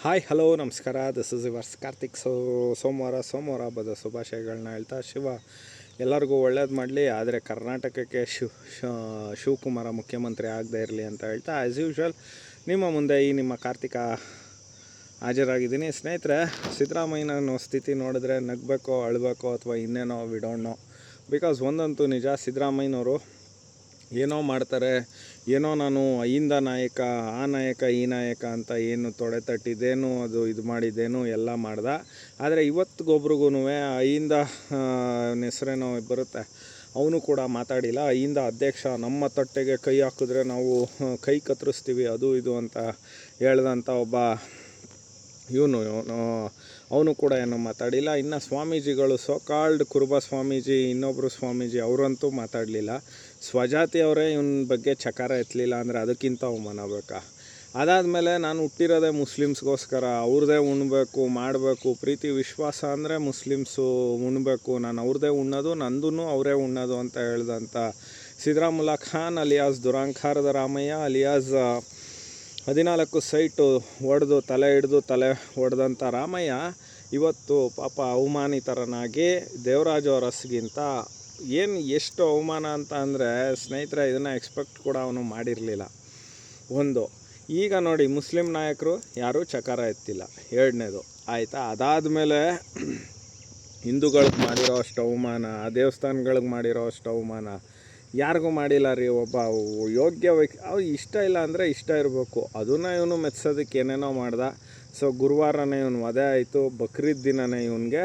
Hi hello ನಮಸ್ಕಾರ. This is yours Karthik. ಸೋಮವಾರ ಹಬ್ಬದ ಶುಭಾಶಯಗಳನ್ನ ಹೇಳ್ತಾ ಎಲ್ಲರಿಗೂ ಒಳ್ಳೇದು ಮಾಡಲಿ. ಆದರೆ ಕರ್ನಾಟಕಕ್ಕೆ ಶಿವಕುಮಾರ ಮುಖ್ಯಮಂತ್ರಿ ಆಗದೇ ಇರಲಿ ಅಂತ ಹೇಳ್ತಾ ಆ್ಯಸ್ ಯೂಶ್ವಲ್ ನಿಮ್ಮ ಮುಂದೆ ನಿಮ್ಮ ಕಾರ್ತಿಕ ಹಾಜರಾಗಿದ್ದೀನಿ. ಸ್ನೇಹಿತರೆ, ಸಿದ್ದರಾಮಯ್ಯನ ಸ್ಥಿತಿ ನೋಡಿದ್ರೆ ನಗಬೇಕೋ ಅಳಬೇಕೋ ಅಥವಾ ಇನ್ನೇನೋ ವಿ ಡೋಂಟ್ ನೋ. ಬಿಕಾಸ್ ಒಂದಂತೂ ನಿಜ, ಸಿದ್ದರಾಮಯ್ಯನವರು ಏನೋ ಮಾಡ್ತಾರೆ, ಏನೋ ನಾನು ಅಹಿಂದ ನಾಯಕ, ಆ ನಾಯಕ ಈ ನಾಯಕ ಅಂತ ಏನು ತೊಡೆ ತಟ್ಟಿದ್ದೇನು, ಅದು ಇದು ಮಾಡಿದ್ದೇನು ಎಲ್ಲ ಮಾಡ್ದ. ಆದರೆ ಇವತ್ತಿಗೊಬ್ರಿಗೂ ಅಹಿಂದ ಹೆಸರೇನೋ ಬರುತ್ತೆ, ಅವನು ಕೂಡ ಮಾತಾಡಿಲ್ಲ. ಅಹಿಂದ ಅಧ್ಯಕ್ಷ ನಮ್ಮ ತಟ್ಟೆಗೆ ಕೈ ಹಾಕಿದ್ರೆ ನಾವು ಕೈ ಕತ್ತರಿಸ್ತೀವಿ ಅದು ಇದು ಅಂತ ಹೇಳ್ದಂಥ ಒಬ್ಬ ಇವನು ಅವನು ಕೂಡ ಏನೂ ಮಾತಾಡಿಲ್ಲ. ಇನ್ನು ಸ್ವಾಮೀಜಿಗಳು, ಸೋಕಾಲ್ಡ್ ಕುರುಬ ಸ್ವಾಮೀಜಿ, ಇನ್ನೊಬ್ಬರು ಸ್ವಾಮೀಜಿ ಅವರಂತೂ ಮಾತಾಡಲಿಲ್ಲ. ಸ್ವಜಾತಿಯವರೇ ಇವನ ಬಗ್ಗೆ ಚಕಾರ ಎತ್ತಲಿಲ್ಲ ಅಂದರೆ ಅದಕ್ಕಿಂತ ಅವಮಾನ ಬೇಕಾ? ಅದಾದಮೇಲೆ ನಾನು ಹುಟ್ಟಿರೋದೇ ಮುಸ್ಲಿಮ್ಸ್ಗೋಸ್ಕರ, ಅವ್ರದ್ದೇ ಉಣ್ಬೇಕು ಮಾಡಬೇಕು, ಪ್ರೀತಿ ವಿಶ್ವಾಸ ಅಂದರೆ ಮುಸ್ಲಿಮ್ಸು ಉಣ್ಬೇಕು, ನಾನು ಅವ್ರದ್ದೇ ಉಣ್ಣೋದು, ನಂದೂ ಅವರೇ ಉಣ್ಣೋದು ಅಂತ ಹೇಳ್ದಂಥ ಸಿದ್ದರಾಮುಲ್ಲಾ ಖಾನ್ ಅಲಿಯಾಸ್ ದುರಾಂಕಾರದ ರಾಮಯ್ಯ ಅಲಿಯಾಸ್ 14 ಸೈಟು ಹೊಡೆದು ತಲೆ ಹೊಡೆದಂಥ ರಾಮಯ್ಯ ಇವತ್ತು ಪಾಪ ಅವಮಾನಿತರನಾಗಿ ದೇವರಾಜ ಅರಸ್ಗಿಂತ ಎಷ್ಟು ಅವಮಾನ ಅಂತ ಅಂದರೆ ಸ್ನೇಹಿತರೆ, ಇದನ್ನು ಎಕ್ಸ್ಪೆಕ್ಟ್ ಕೂಡ ಅವನು ಮಾಡಿರಲಿಲ್ಲ. ಒಂದು ಈಗ ನೋಡಿ, ಮುಸ್ಲಿಂ ನಾಯಕರು ಯಾರೂ ಚಕಾರ ಎತ್ತಿಲ್ಲ, ಎರಡನೇದು ಆಯಿತಾ. ಅದಾದಮೇಲೆ ಹಿಂದೂಗಳಿಗೆ ಮಾಡಿರೋ ಅಷ್ಟು ಅವಮಾನ, ದೇವಸ್ಥಾನಗಳಿಗೆ ಮಾಡಿರೋ ಅಷ್ಟು ಅವಮಾನ ಯಾರಿಗೂ ಮಾಡಿಲ್ಲ ರೀ. ಒಬ್ಬ ಯೋಗ್ಯ ವ್ಯಕ್ತಿ, ಅವ್ರು ಇಷ್ಟ ಇಲ್ಲ ಅಂದರೆ ಇಷ್ಟ ಇರಬೇಕು, ಅದನ್ನು ಇವನು ಮೆಚ್ಚೋದಕ್ಕೆ ಏನೇನೋ ಮಾಡ್ದ. ಸೊ ಗುರುವಾರನೇ ಇವನು ವಧೆ ಆಯಿತು, ಬಕ್ರೀದ್ ದಿನವೇ ಇವನಿಗೆ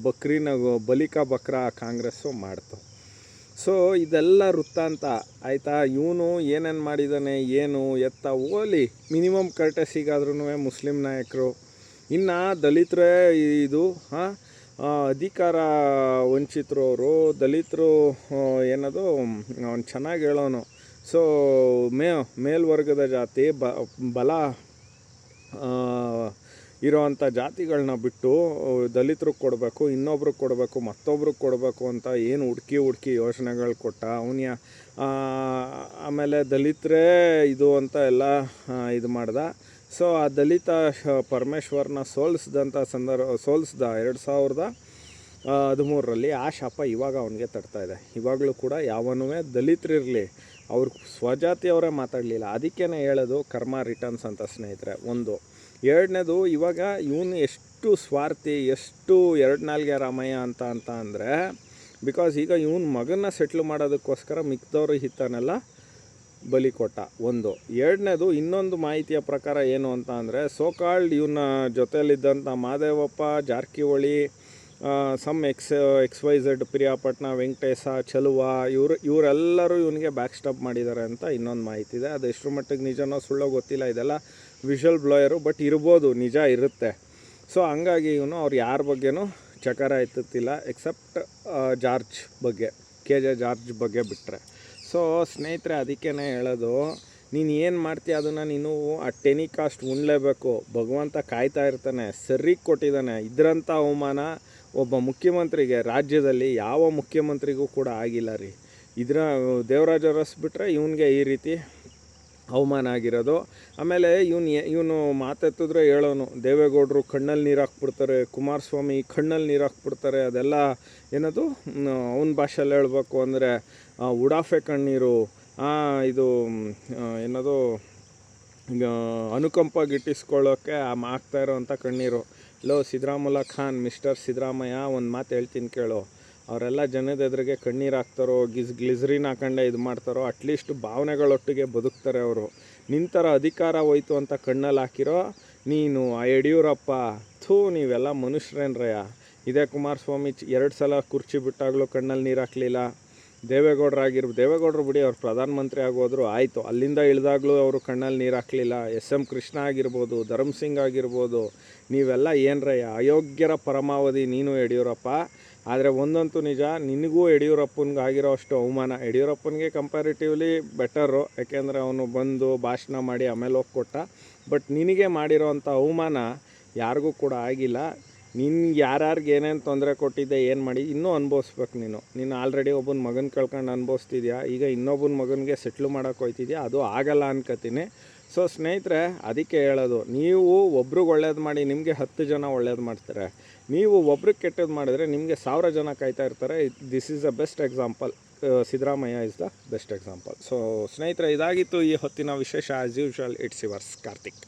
ಬಕ್ರೀನ ಬಲಿಕಾ ಬಕ್ರಾ ಕಾಂಗ್ರೆಸ್ಸು ಮಾಡ್ತು. ಸೊ ಇದೆಲ್ಲ ವೃತ್ತಾಂತ ಆಯಿತಾ. ಇವನು ಏನೇನು ಮಾಡಿದ್ದಾನೆ, ಏನು ಎತ್ತ ಓಲಿ ಮಿನಿಮಮ್ ಕರ್ಟೆಸಿಗಾದ್ರೂ ಮುಸ್ಲಿಂ ನಾಯಕರು. ಇನ್ನು ದಲಿತರೇ ಇದು ಅಧಿಕಾರ ವಂಚಿತರು ಅವರು, ದಲಿತರು ಏನದು ಅವನು ಚೆನ್ನಾಗಿ ಹೇಳೋನು. ಸೊ ಮೇಲ್ವರ್ಗದ ಜಾತಿ ಬಲ ಇರೋವಂಥ ಜಾತಿಗಳನ್ನ ಬಿಟ್ಟು ದಲಿತರಿಗೆ ಕೊಡಬೇಕು, ಇನ್ನೊಬ್ರಿಗೆ ಕೊಡಬೇಕು, ಮತ್ತೊಬ್ರಿಗೆ ಕೊಡಬೇಕು ಅಂತ ಏನು ಹುಡುಕಿ ಯೋಜನೆಗಳು ಕೊಟ್ಟ ಅವನ. ಆಮೇಲೆ ದಲಿತರೇ ಇದು ಅಂತ ಎಲ್ಲ ಇದು ಮಾಡ್ದ. ಸೊ ಆ ದಲಿತ ಪರಮೇಶ್ವರ್ನ ಸೋಲಿಸ್ದ 2013ರಲ್ಲಿ. ಆ ಶಾಪ ಇವಾಗ ಅವನಿಗೆ ತಡ್ತಾಯಿದೆ. ಇವಾಗಲೂ ಕೂಡ ಯಾವನೂ ದಲಿತರಿರಲಿ, ಅವ್ರ ಸ್ವಜಾತಿಯವರೇ ಮಾತಾಡಲಿಲ್ಲ. ಅದಕ್ಕೇ ಹೇಳೋದು ಕರ್ಮ ರಿಟರ್ನ್ಸ್ ಅಂತ ಸ್ನೇಹಿತರೆ. ಒಂದು ಎರಡನೇದು, ಇವಾಗ ಇವನು ಎಷ್ಟು ಸ್ವಾರ್ಥಿ, ಎಷ್ಟು ಎರಡು ನಾಲ್ಗೆ ರಾಮಯ್ಯ ಅಂತ ಅಂದರೆ ಬಿಕಾಸ್ ಈಗ ಇವನ ಮಗನ್ನ ಸೆಟ್ಲ್ ಮಾಡೋದಕ್ಕೋಸ್ಕರ ಮಿಕ್ದವ್ರ ಹಿತನೆಲ್ಲ ಬಲಿ ಕೊಟ್ಟ. ಒಂದು ಎರಡನೇದು, ಇನ್ನೊಂದು ಮಾಹಿತಿಯ ಪ್ರಕಾರ ಏನು ಅಂತ ಅಂದರೆ ಸೋಕಾಲ್ಡ್ ಇವನ ಜೊತೆಯಲ್ಲಿದ್ದಂಥ ಮಾದೇವಪ್ಪ, ಜಾರಕಿಹೊಳಿ, XYZ, ಪ್ರಿಯಾಪಟ್ನ, ವೆಂಕಟೇಶ, ಚಲುವ ಇವರೆಲ್ಲರೂ ಇವನಿಗೆ ಬ್ಯಾಕ್ ಸ್ಟಾಪ್ ಮಾಡಿದ್ದಾರೆ ಅಂತ ಇನ್ನೊಂದು ಮಾಹಿತಿ ಇದೆ. ಅದು ಎಷ್ಟರ ಮಟ್ಟಿಗೆ ನಿಜನೋ ಸುಳ್ಳೋ ಗೊತ್ತಿಲ್ಲ, ಇದೆಲ್ಲ ವಿಷಲ್ ಬ್ಲೋಯರು, ಬಟ್ ಇರ್ಬೋದು, ನಿಜ ಇರುತ್ತೆ. ಸೊ ಹಂಗಾಗಿ ಇವನು ಅವ್ರು ಯಾರ ಬಗ್ಗೆನೂ ಚಕಾರ ಎತ್ತುತ್ತಿಲ್ಲ ಎಕ್ಸೆಪ್ಟ್ ಜಾರ್ಜ್ ಬಗ್ಗೆ, KJ ಜಾರ್ಜ್ ಬಗ್ಗೆ ಬಿಟ್ಟರೆ. ಸೊ ಸ್ನೇಹಿತರೆ, ಅದಕ್ಕೇ ಹೇಳೋದು, ನೀನು ಏನು ಮಾಡ್ತೀಯ ಅದನ್ನು ನೀನು ಆ ಟೆನಿಕಾಸ್ಟ್ ಉಣ್ಲೇಬೇಕು. ಭಗವಂತ ಕಾಯ್ತಾ ಇರ್ತಾನೆ, ಸರಿಗೆ ಕೊಟ್ಟಿದ್ದಾನೆ. ಇದರಂಥ ಅವಮಾನ ಒಬ್ಬ ಮುಖ್ಯಮಂತ್ರಿಗೆ ರಾಜ್ಯದಲ್ಲಿ ಯಾವ ಮುಖ್ಯಮಂತ್ರಿಗೂ ಕೂಡ ಆಗಿಲ್ಲ ರೀ. ದೇವರಾಜ ಅರಸ್ ಬಿಟ್ಟರೆ ಇವನಿಗೆ ಈ ರೀತಿ ಅವಮಾನ ಆಗಿರೋದು. ಆಮೇಲೆ ಇವನು ಮಾತೆತ್ತಿದ್ರೆ ಹೇಳೋನು, ದೇವೇಗೌಡರು ಕಣ್ಣಲ್ಲಿ ನೀರು ಹಾಕ್ಬಿಡ್ತಾರೆ, ಕುಮಾರಸ್ವಾಮಿ ಕಣ್ಣಲ್ಲಿ ನೀರು ಹಾಕ್ಬಿಡ್ತಾರೆ, ಅದೆಲ್ಲ ಏನದು ಅವನ ಭಾಷೆಯಲ್ಲಿ ಹೇಳಬೇಕು ಅಂದರೆ ಉಡಾಫೆ ಕಣ್ಣೀರು, ಇದು ಏನದು ಅನುಕಂಪ ಗಿಟ್ಟಿಸ್ಕೊಳ್ಳೋಕ್ಕೆ ಆಗ್ತಾ ಇರೋವಂಥ ಕಣ್ಣೀರು. ಸಿದ್ದರಾಮುಲ್ಲಾ ಖಾನ್, ಮಿಸ್ಟರ್ ಸಿದ್ದರಾಮಯ್ಯ, ಒಂದು ಮಾತು ಹೇಳ್ತೀನಿ ಕೇಳು. ಅವರೆಲ್ಲ ಜನದ ಎದುರಿಗೆ ಕಣ್ಣೀರು ಹಾಕ್ತಾರೋ, ಗ್ಲಿಸರಿನ್ ಹಾಕೊಂಡೆ ಇದು ಮಾಡ್ತಾರೋ, ಅಟ್ಲೀಸ್ಟ್ ಭಾವನೆಗಳೊಟ್ಟಿಗೆ ಬದುಕ್ತಾರೆ ಅವರು. ನಿಂತರ ಅಧಿಕಾರ ಹೋಯ್ತು ಅಂತ ಕಣ್ಣಲ್ಲಿ ಹಾಕಿರೋ ನೀನು ಆ ಯಡಿಯೂರಪ್ಪ, ನೀವೆಲ್ಲ ಮನುಷ್ಯರೇನ್ರಯ್ಯ. ಇದೇ ಕುಮಾರಸ್ವಾಮಿ 2 ಸಲ ಕುರ್ಚಿ ಬಿಟ್ಟಾಗಲೂ ಕಣ್ಣಲ್ಲಿ ನೀರು ಹಾಕಲಿಲ್ಲ. ದೇವೇಗೌಡರು ಬಿಡಿ, ಅವ್ರು ಪ್ರಧಾನಮಂತ್ರಿ ಆಗೋದ್ರು ಆಯಿತು, ಅಲ್ಲಿಂದ ಇಳಿದಾಗಲೂ ಅವರು ಕಣ್ಣಲ್ಲಿ ನೀರು ಹಾಕಲಿಲ್ಲ. SM ಕೃಷ್ಣ ಆಗಿರ್ಬೋದು, ಧರ್ಮಸಿಂಗ್ ಆಗಿರ್ಬೋದು, ನೀವೆಲ್ಲ ಏನರಯ್ಯ ಅಯೋಗ್ಯರ ಪರಮಾವಧಿ ನೀನು ಯಡಿಯೂರಪ್ಪ. ಆದರೆ ಒಂದಂತೂ ನಿಜ, ನಿನಗೂ ಯಡಿಯೂರಪ್ಪನಿಗೆ ಆಗಿರೋ ಅಷ್ಟು ಅವಮಾನ ಯಡಿಯೂರಪ್ಪನಿಗೆ ಕಂಪ್ಯಾರಿಟಿವ್ಲಿ ಬೆಟರು, ಯಾಕೆಂದರೆ ಅವನು ಬಂದು ಭಾಷಣ ಮಾಡಿ ಆಮೇಲೆ ಹೋಗಿ ಕೊಟ್ಟ. ಬಟ್ ನಿನಗೆ ಮಾಡಿರೋ ಅಂಥ ಅವಮಾನ ಯಾರಿಗೂ ಕೂಡ ಆಗಿಲ್ಲ. ನಿನ್ಗೆ ಯಾರ್ಯಾರಿಗೆ ಏನೇನು ತೊಂದರೆ ಕೊಟ್ಟಿದ್ದೆ, ಏನು ಮಾಡಿ ಇನ್ನೂ ಅನುಭವಿಸ್ಬೇಕು. ನೀನು ಆಲ್ರೆಡಿ ಒಬ್ಬನ ಮಗನ ಕಳ್ಕೊಂಡು ಅನುಭವಿಸ್ತಿದ್ಯಾ, ಈಗ ಇನ್ನೊಬ್ಬನ ಮಗನಿಗೆ ಸೆಟ್ಲು ಮಾಡೋಕೆ ಹೋಯ್ತಿದ್ಯಾ. ಅದು ಆಗಲ್ಲ ಅನ್ಕೋತೀನಿ. ಸೊ ಸ್ನೇಹಿತರೆ, ಅದಕ್ಕೆ ಹೇಳೋದು, ನೀವು ಒಬ್ರಿಗೆ ಒಳ್ಳೇದು ಮಾಡಿ ನಿಮಗೆ 10 ಜನ ಒಳ್ಳೇದು ಮಾಡ್ತಾರೆ. ನೀವು ಒಬ್ರಿಗೆ ಕೆಟ್ಟದ್ದು ಮಾಡಿದ್ರೆ ನಿಮಗೆ 1000 ಜನ ಕಾಯ್ತಾ ಇರ್ತಾರೆ. This is the best example. Siddaramaiah is the best example. So ಸ್ನೇಹಿತರೆ, ಇದಾಗಿತ್ತು ಈ ಹೊತ್ತಿನ ವಿಶೇಷ. As usual, it's yours Karthik.